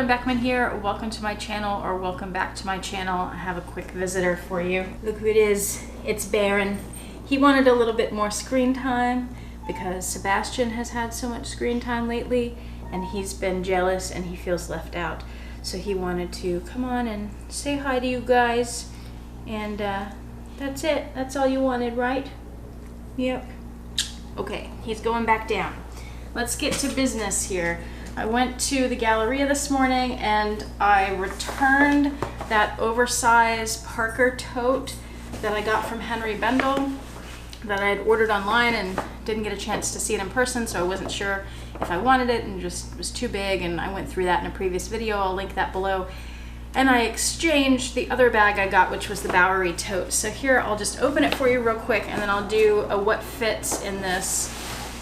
Autumn Beckman here. Welcome to my channel, or welcome back to my channel. I have a quick visitor for you. Look who it is. It's Baron. He wanted a little bit more screen time because Sebastian has had so much screen time lately and he's been jealous and he feels left out. So he wanted to come on and say hi to you guys, and that's it. That's all you wanted, right? Yep. Okay, he's going back down. Let's get to business here. I went to the Galleria this morning and I returned that oversized Parker tote that I got from Henri Bendel that I had ordered online and didn't get a chance to see it in person, so I wasn't sure if I wanted it and just was too big, and I went through that in a previous video. I'll link that below. And I exchanged the other bag I got, which was the Bowery tote. So here, I'll just open it for you real quick and then I'll do a what fits in this,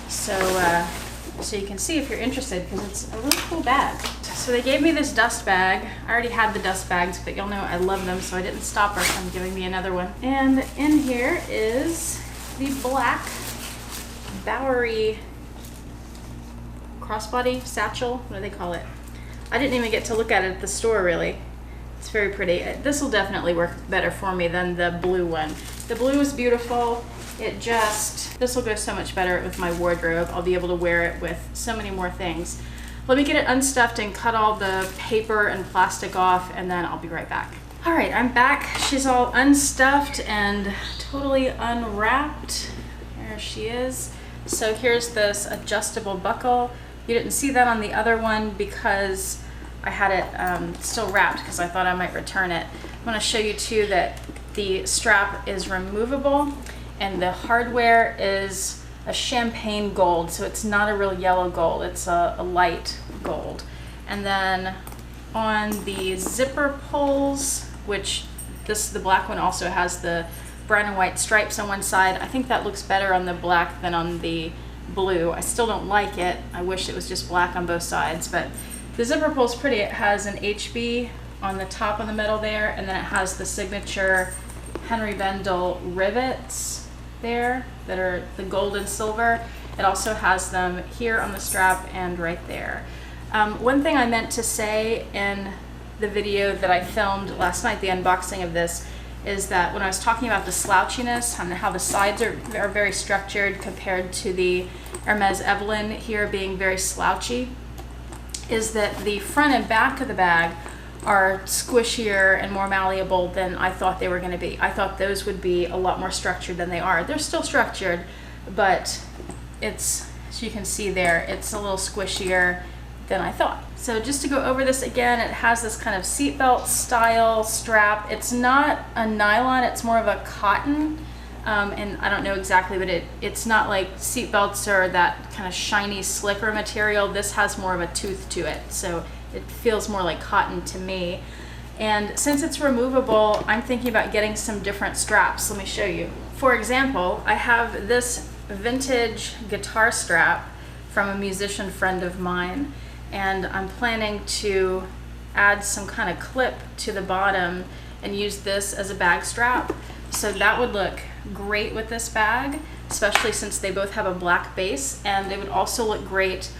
so you can see if you're interested, because it's a really cool bag. So they gave me this dust bag. I already had the dust bags, but y'all know I love them, so I didn't stop her from giving me another one. And in here is the black Bowery crossbody satchel. What do they call it? I didn't even get to look at it at the store, really. It's very pretty. This will definitely work better for me than the blue one. The blue is beautiful. This will go so much better with my wardrobe. I'll be able to wear it with so many more things. Let me get it unstuffed and cut all the paper and plastic off, and then I'll be right back. All right, I'm back. She's all unstuffed and totally unwrapped. There she is. So here's this adjustable buckle. You didn't see that on the other one because I had it still wrapped because I thought I might return it. I want to show you too that the strap is removable, and the hardware is a champagne gold, so it's not a real yellow gold, it's a light gold. And then on the zipper pulls, which the black one also has the brown and white stripes on one side. I think that looks better on the black than on the blue. I still don't like it. I wish it was just black on both sides, but the zipper pull's pretty. It has an HB on the top of the middle there, and then it has the signature Henri Bendel rivets there that are the gold and silver. It also has them here on the strap and right there. One thing I meant to say in the video that I filmed last night, the unboxing of this, is that when I was talking about the slouchiness and how the sides are very structured compared to the Hermes Evelyn here being very slouchy, is that the front and back of the bag are squishier and more malleable than I thought they were going to be. I thought those would be a lot more structured than they are. They're still structured, but it's, as you can see there, it's a little squishier than I thought. So just to go over this again, it has this kind of seatbelt style strap. It's not a nylon, it's more of a cotton, and I don't know exactly, but it's not like seatbelts are that kind of shiny, slicker material. This has more of a tooth to it, so it feels more like cotton to me. And since it's removable, I'm thinking about getting some different straps. Let me show you. For example, I have this vintage guitar strap from a musician friend of mine, and I'm planning to add some kind of clip to the bottom and use this as a bag strap. So that would look great with this bag, especially since they both have a black base, and it would also look great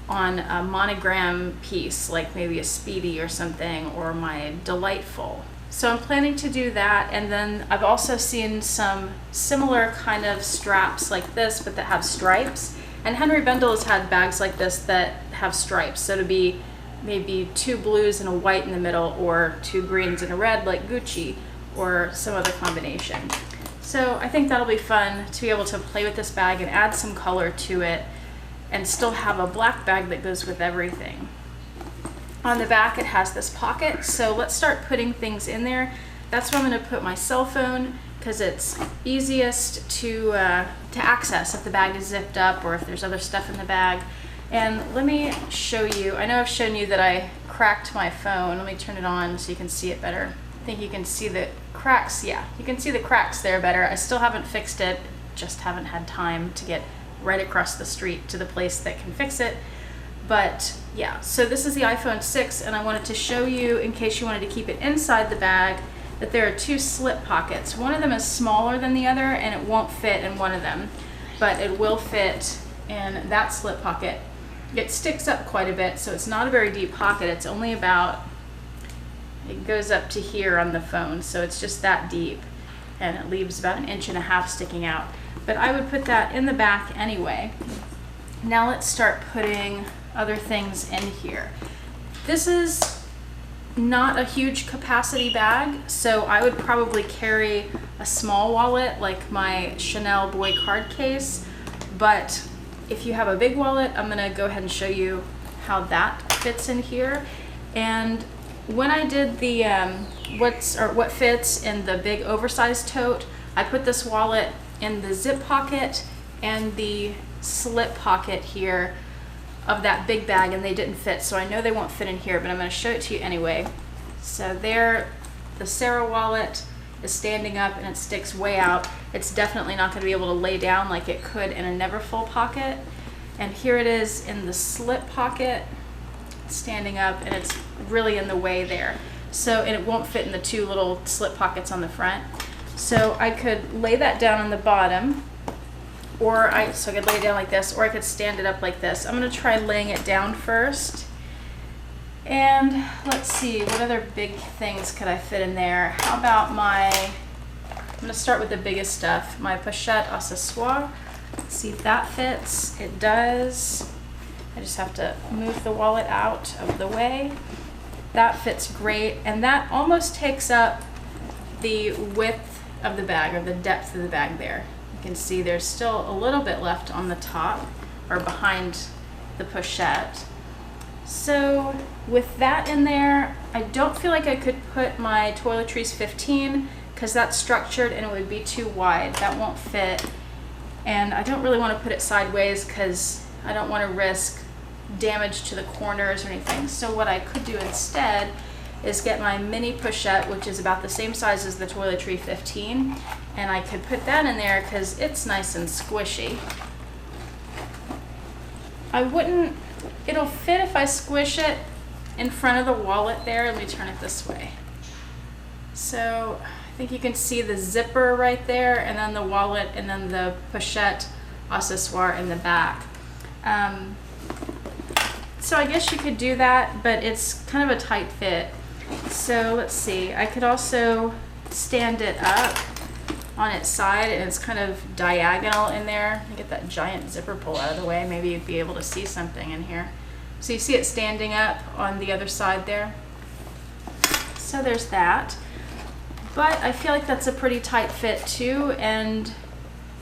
on a monogram piece, like maybe a Speedy or something, or my Delightful. So I'm planning to do that, and then I've also seen some similar kind of straps like this, but that have stripes. And Henri Bendel has had bags like this that have stripes, so to be maybe 2 blues and a white in the middle, or 2 greens and a red like Gucci, or some other combination. So I think that'll be fun to be able to play with this bag and add some color to it, and still have a black bag that goes with everything. On the back it has this pocket, so let's start putting things in there. That's where I'm going to put my cell phone, because it's easiest to access if the bag is zipped up or if there's other stuff in the bag. And let me show you, I know I've shown you that I cracked my phone. Let me turn it on so you can see it better. I think you can see the cracks. Yeah, you can see the cracks there better. I still haven't fixed it, just haven't had time to get right across the street to the place that can fix it. But yeah, so this is the iPhone 6, and I wanted to show you, in case you wanted to keep it inside the bag, that there are 2 slip pockets. One of them is smaller than the other, and it won't fit in one of them, but it will fit in that slip pocket. it sticks up quite a bit, so it's not a very deep pocket. It's only about, it goes up to here on the phone, so it's just that deep, and it leaves about 1.5 inches sticking out. But I would put that in the back anyway. Now let's start putting other things in here. This is not a huge capacity bag, so I would probably carry a small wallet like my Chanel Boy card case, but if you have a big wallet, I'm gonna go ahead and show you how that fits in here. And when I did the what fits in the big oversized tote, I put this wallet in the zip pocket and the slip pocket here of that big bag, and they didn't fit, so I know they won't fit in here, but I'm going to show it to you anyway. So there, the Sarah wallet is standing up and it sticks way out. It's definitely not going to be able to lay down like it could in a Neverfull pocket. And here it is in the slip pocket, standing up, and it's really in the way there. So, and it won't fit in the two little slip pockets on the front. So I could lay that down on the bottom, or so I could lay it down like this, or I could stand it up like this. I'm gonna try laying it down first. And let's see, what other big things could I fit in there? How about I'm gonna start with the biggest stuff, my pochette accessoire. Let's see if that fits. It does. I just have to move the wallet out of the way. That fits great, and that almost takes up the width of the bag, or the depth of the bag there. You can see there's still a little bit left on the top, or behind the pochette. So with that in there, I don't feel like I could put my Toiletries 15, because that's structured and it would be too wide. That won't fit. And I don't really want to put it sideways because I don't want to risk damage to the corners or anything. So what I could do instead is get my mini pochette, which is about the same size as the Toiletries 15, and I could put that in there because it's nice and squishy. It'll fit if I squish it in front of the wallet there. Let me turn it this way. So I think you can see the zipper right there, and then the wallet, and then the pochette accessoire in the back. So I guess you could do that, but it's kind of a tight fit. So let's see, I could also stand it up on its side, and it's kind of diagonal in there. Let me get that giant zipper pull out of the way. Maybe you'd be able to see something in here. So you see it standing up on the other side there. So there's that. But I feel like that's a pretty tight fit too, and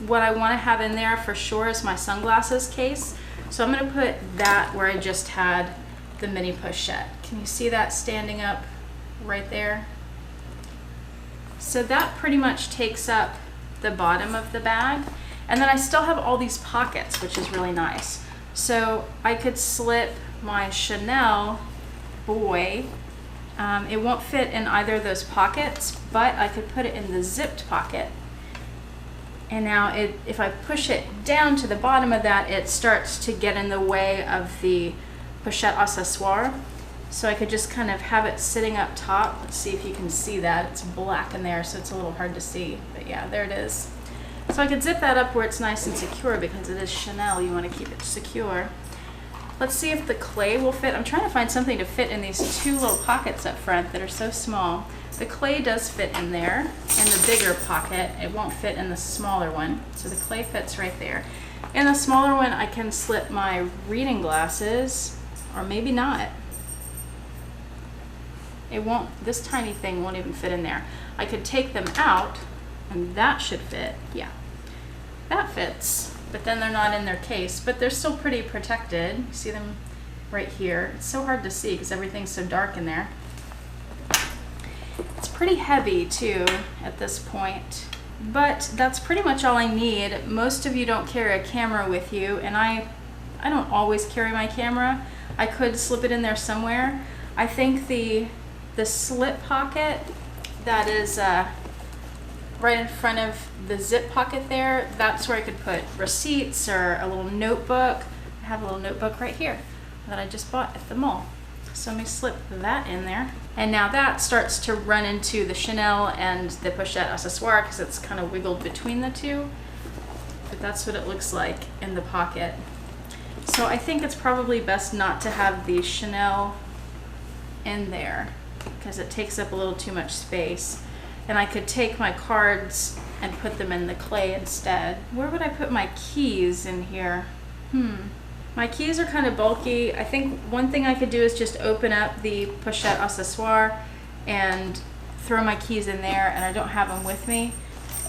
what I want to have in there for sure is my sunglasses case. So I'm going to put that where I just had the mini pochette. Can you see that standing up right there? So that pretty much takes up the bottom of the bag. And then I still have all these pockets, which is really nice. So I could slip my Chanel Boy. It won't fit in either of those pockets, but I could put it in the zipped pocket. And now if I push it down to the bottom of that, it starts to get in the way of the pochette accessoire. So I could just kind of have it sitting up top. Let's see if you can see that. It's black in there, so it's a little hard to see. But yeah, there it is. So I could zip that up where it's nice and secure, because it is Chanel. You want to keep it secure. Let's see if the clay will fit. I'm trying to find something to fit in these two little pockets up front that are so small. The clay does fit in there, in the bigger pocket. It won't fit in the smaller one. So the clay fits right there. In the smaller one, I can slip my reading glasses, or maybe not. It won't, this tiny thing won't even fit in there. I could take them out, and that should fit. Yeah, that fits. But then they're not in their case, but they're still pretty protected. You see them right here. It's so hard to see because everything's so dark in there. It's pretty heavy too at this point, but that's pretty much all I need. Most of you don't carry a camera with you, and I don't always carry my camera. I could slip it in there somewhere. I think the slip pocket that is right in front of the zip pocket there, that's where I could put receipts or a little notebook. I have a little notebook right here that I just bought at the mall. So let me slip that in there. And now that starts to run into the Chanel and the pochette accessoire because it's kind of wiggled between the two. But that's what it looks like in the pocket. So I think it's probably best not to have the Chanel in there because it takes up a little too much space. And I could take my cards and put them in the clay instead. Where would I put my keys in here? My keys are kind of bulky. I think one thing I could do is just open up the pochette accessoire and throw my keys in there, and I don't have them with me.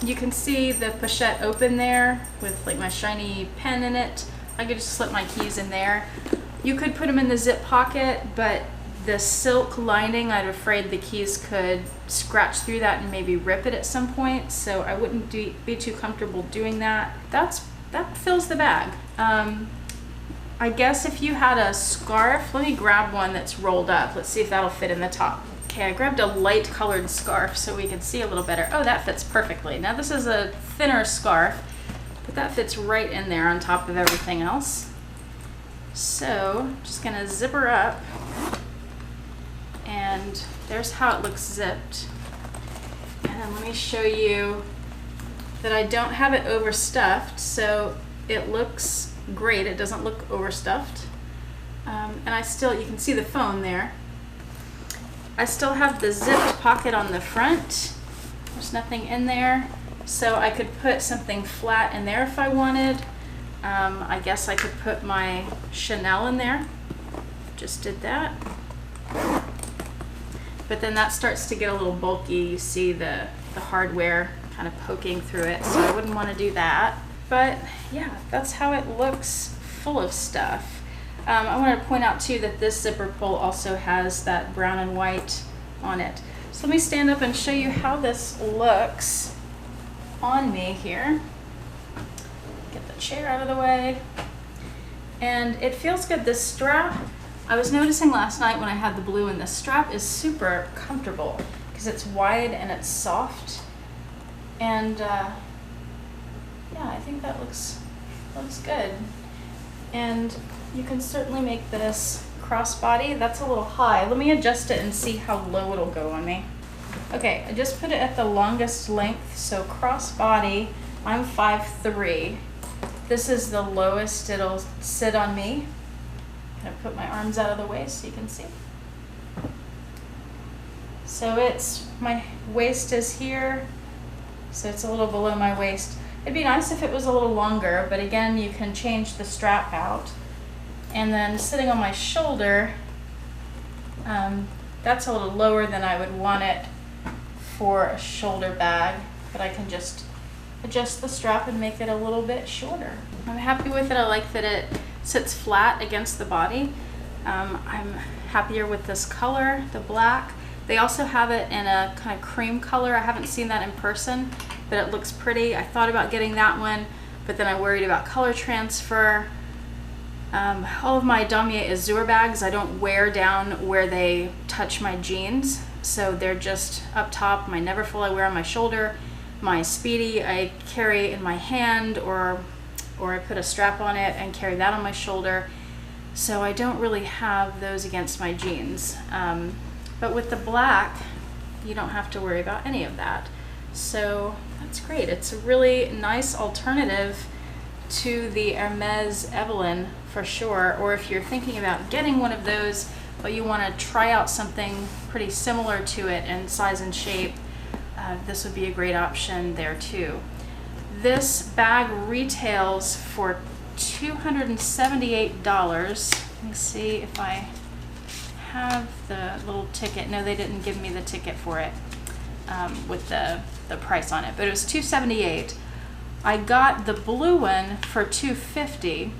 You can see the pochette open there with like my shiny pen in it. I could just slip my keys in there. You could put them in the zip pocket, but the silk lining, I'm afraid the keys could scratch through that and maybe rip it at some point, so I wouldn't be too comfortable doing that. That fills the bag. I guess if you had a scarf, let me grab one that's rolled up. Let's see if that'll fit in the top. Okay, I grabbed a light colored scarf so we can see a little better. Oh, that fits perfectly. Now this is a thinner scarf, but that fits right in there on top of everything else. So I'm just gonna zip her up, and there's how it looks zipped. And then let me show you that I don't have it overstuffed, so it looks great. It doesn't look overstuffed. And I still, you can see the phone there. I still have the zipped pocket on the front. There's nothing in there. So I could put something flat in there if I wanted. I guess I could put my Chanel in there. Just did that. But then that starts to get a little bulky. You see the hardware kind of poking through it, so I wouldn't want to do that. But yeah, that's how it looks full of stuff. I want to point out too that this zipper pull also has that brown and white on it. So let me stand up and show you how this looks on me here. Get the chair out of the way. And it feels good. This strap, I was noticing last night when I had the blue, and the strap is super comfortable because it's wide and it's soft. And yeah, I think that looks good. And you can certainly make this crossbody. That's a little high. Let me adjust it and see how low it'll go on me. Okay, I just put it at the longest length. So crossbody, I'm 5'3". This is the lowest it'll sit on me. I'm gonna put my arms out of the way so you can see. So it's, my waist is here, so it's a little below my waist. It'd be nice if it was a little longer, but again, you can change the strap out. And then sitting on my shoulder, that's a little lower than I would want it for a shoulder bag, but I can just adjust the strap and make it a little bit shorter. I'm happy with it. I like that it sits flat against the body. I'm happier with this color, the black. They also have it in a kind of cream color. I haven't seen that in person, but it looks pretty. I thought about getting that one, but then I worried about color transfer. All of my Damier Azur bags, I don't wear down where they touch my jeans. So they're just up top. My Neverfull I wear on my shoulder. My Speedy I carry in my hand, or I put a strap on it and carry that on my shoulder. So I don't really have those against my jeans. But with the black, you don't have to worry about any of that. So that's great. It's a really nice alternative to the Hermes Evelyn for sure. Or if you're thinking about getting one of those, but you want to try out something pretty similar to it in size and shape, this would be a great option there too. This bag retails for $278. Let me see if I have the little ticket. No, they didn't give me the ticket for it with the price on it, but it was $278. I got the blue one for $250,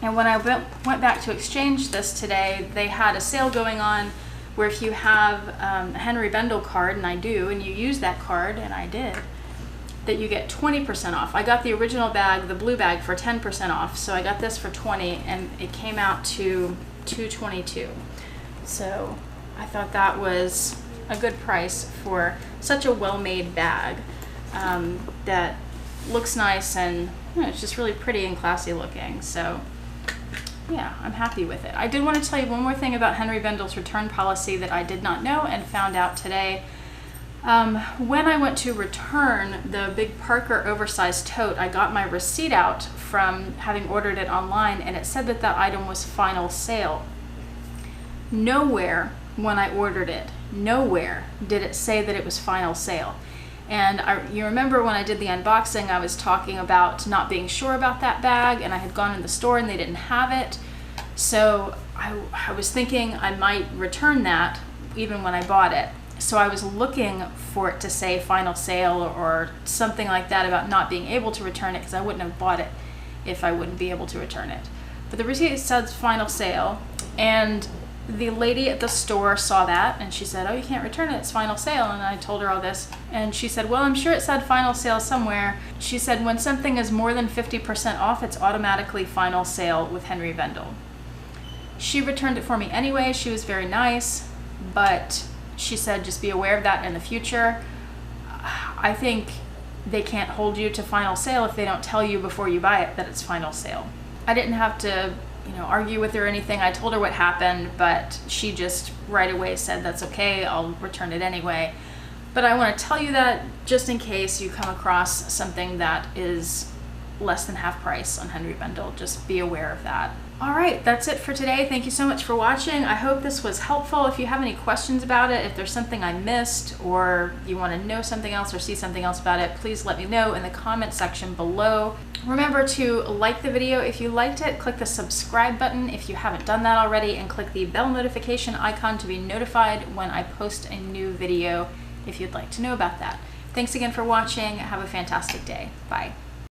and when I went back to exchange this today, they had a sale going on where if you have a Henri Bendel card, and I do, and you use that card, and I did, that you get 20% off. I got the original bag, the blue bag, for 10% off, so I got this for 20, and it came out to $222. So I thought that was a good price for such a well-made bag that looks nice, and it's just really pretty and classy looking. So yeah, I'm happy with it. I did want to tell you one more thing about Henri Bendel's return policy that I did not know and found out today. When I went to return the big Parker oversized tote, I got my receipt out from having ordered it online, and it said that that item was final sale. Nowhere when I ordered it, nowhere did it say that it was final sale. And you remember when I did the unboxing, I was talking about not being sure about that bag, and I had gone in the store and they didn't have it. So I was thinking I might return that even when I bought it. So I was looking for it to say final sale or something like that about not being able to return it, because I wouldn't have bought it if I wouldn't be able to return it. But the receipt says final sale, and the lady at the store saw that and she said, "Oh, you can't return it, it's final sale." And I told her all this, and she said, "Well, I'm sure it said final sale somewhere." She said, "When something is more than 50% off, it's automatically final sale with Henri Bendel." She returned it for me anyway. She was very nice, but she said, just be aware of that in the future. I think they can't hold you to final sale if they don't tell you before you buy it that it's final sale. I didn't have to, argue with her or anything. I told her what happened, but she just right away said, "That's okay, I'll return it anyway." But I want to tell you that just in case you come across something that is less than half price on Henri Bendel, just be aware of that. All right, that's it for today. Thank you so much for watching. I hope this was helpful. If you have any questions about it, if there's something I missed, or you want to know something else or see something else about it, please let me know in the comment section below. Remember to like the video if you liked it, click the subscribe button if you haven't done that already, and click the bell notification icon to be notified when I post a new video if you'd like to know about that. Thanks again for watching. Have a fantastic day. Bye.